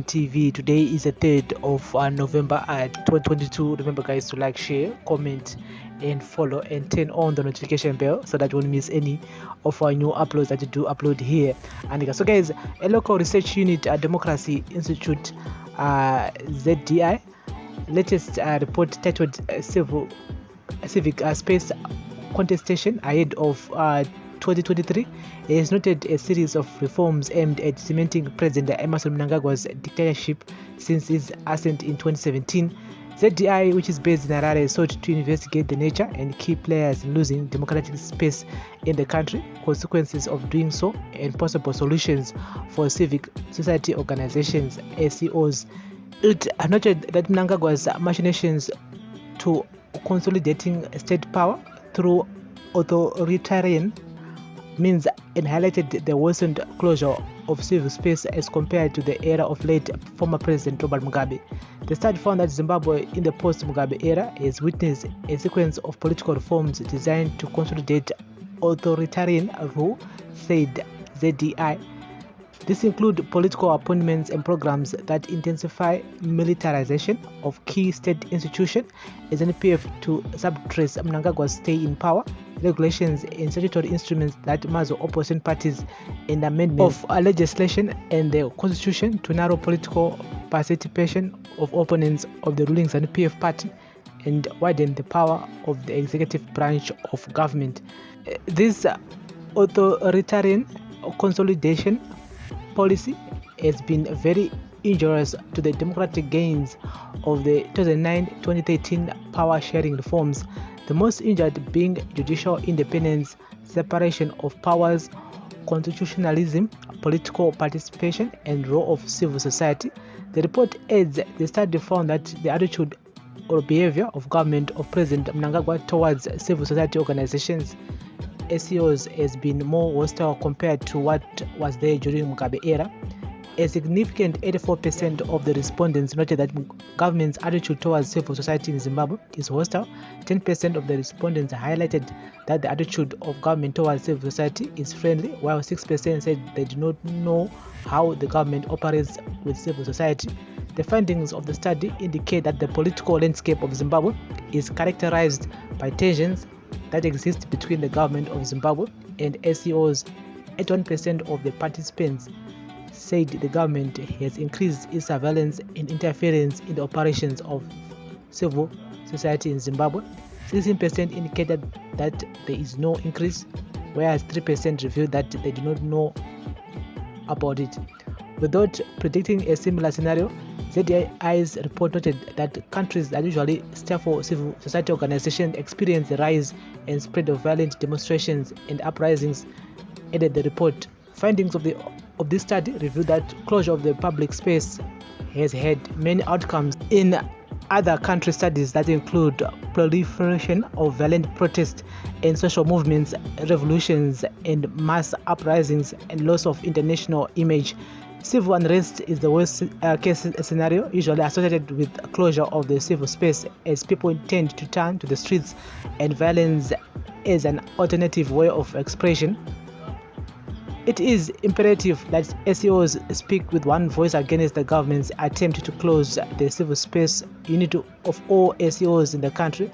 Government TV. Today is the 3rd of November 2022. Remember guys to like, share, comment and follow and turn on the notification bell so that you won't miss any of our new uploads that you do upload here. And so guys, a local research unit at Democracy Institutes ZDI latest report titled Civic Space Contestation Ahead of 2023 has noted a series of reforms aimed at cementing President Emmerson Mnangagwa's dictatorship since his ascent in 2017. ZDI, which is based in Harare, sought to investigate the nature and key players in losing democratic space in the country, consequences of doing so, and possible solutions for civic society organizations, ACOs. It noted that Mnangagwa's machinations to consolidating state power through authoritarian means and highlighted the worsened closure of civil space as compared to the era of late former President Robert Mugabe. The study found that Zimbabwe in the post-Mugabe era has witnessed a sequence of political reforms designed to consolidate authoritarian rule, said ZDI. This includes political appointments and programs that intensify militarization of key state institutions as an NPF to suppress Mnangagwa's stay in power, regulations and statutory instruments that muzzle opposition parties, and amendments of legislation and the constitution to narrow political participation of opponents of the ruling ZANU-PF party and widen the power of the executive branch of government. This authoritarian consolidation policy has been very injurious to the democratic gains of the 2009-2013 power sharing reforms, the most injured being judicial independence, separation of powers, constitutionalism, political participation, and role of civil society. The report adds the study found that the attitude or behavior of government of President Mnangagwa towards civil society organizations, ACOs, has been more hostile compared to what was there during Mugabe era. A significant 84% of the respondents noted that government's attitude towards civil society in Zimbabwe is hostile. 10% of the respondents highlighted that the attitude of government towards civil society is friendly, while 6% said they do not know how the government operates with civil society. The findings of the study indicate that the political landscape of Zimbabwe is characterized by tensions that exist between the government of Zimbabwe and ACOs. 81% of the participants said the government has increased its surveillance and interference in the operations of civil society in Zimbabwe. 16% indicated that there is no increase, whereas 3% revealed that they do not know about it. Without predicting a similar scenario, ZDI's report noted that countries that usually stifle civil society organizations experience the rise and spread of violent demonstrations and uprisings, added the report. Findings of this study revealed that closure of the public space has had many outcomes in other country studies that include proliferation of violent protests and social movements, revolutions and mass uprisings, and loss of international image. Civil unrest is the worst case scenario, usually associated with closure of the civil space, as people tend to turn to the streets and violence as an alternative way of expression. It is imperative that ACOs speak with one voice against the government's attempt to close the civil space unit of all ACOs in the country.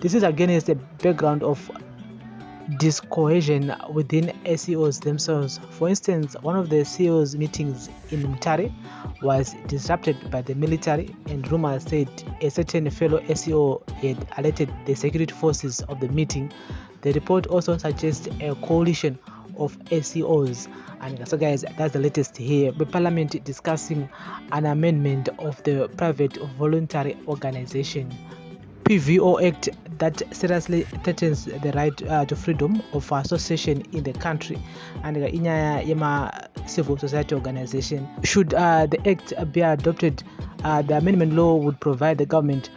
This is against the background of discohesion within ACOs themselves. For instance, one of the ACOs meetings in Mutare was disrupted by the military, and rumors said a certain fellow ACO had alerted the security forces of the meeting. The report also suggests a coalition of ACOs. And so guys, that's the latest here. The Parliament discussing an amendment of the Private Voluntary Organization PVO Act that seriously threatens the right to freedom of association in the country, and in civil society organization. Should the act be adopted, the amendment law would provide the government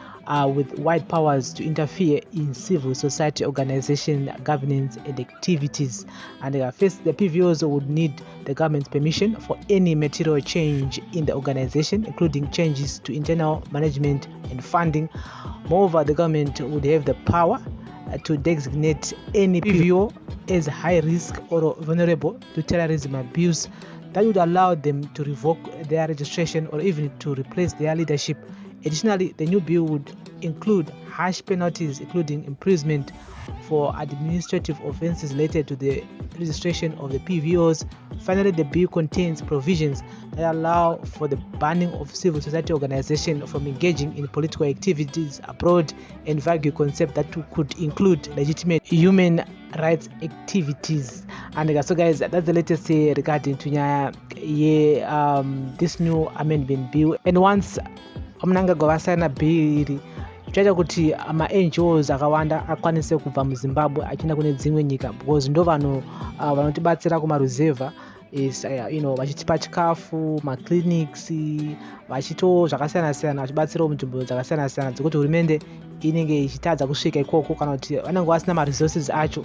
with wide powers to interfere in civil society organization governance and activities. And first, the PVOs would need the government's permission for any material change in the organization, including changes to internal management and funding. Moreover, the government would have the power to designate any PVO as high risk or vulnerable to terrorism abuse. that would allow them to revoke their registration or even to replace their leadership. Additionally, the new bill would include harsh penalties, including imprisonment for administrative offenses related to the registration of the PVOs. Finally, the bill contains provisions that allow for the banning of civil society organizations from engaging in political activities abroad, and vague concept that could include legitimate human rights activities. And so guys, that's the latest regarding to this new amendment bill. And once Mnangagwa vasaina bill zvichaita kuti ma-NGOs akawanda akwanise kubva muZimbabwe achienda kune dzimwe nyika, because ndo vanotibatsira kumaruzevha vachitipa chikafu, maclinics, vachito zvakasiyana-siyana, vachibatsirawo munzvimbo dzakasiyana-siyana dzekuti hurumende inenge ichitadza kusvika ikoko kana kuti vanenge vasina ma-resources acho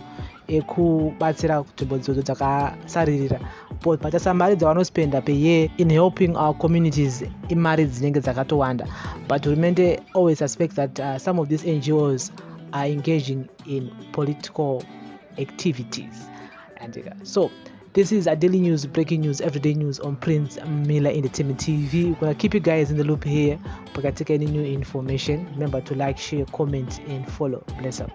ekubatsira nzvimbo dzodzo dzakasaririra. But pachasa mari dzavanospenda per year in helping our communities imari dzinenge dzakatowanda, but hurumende always suspects that some of these NGOs are engaging in political activities. And so this is a daily news, breaking news, everyday news on Prince Miller Entertainment TV. We're gonna keep you guys in the loop here. We're gonna take any new information. Remember to like, share, comment, and follow. Bless up.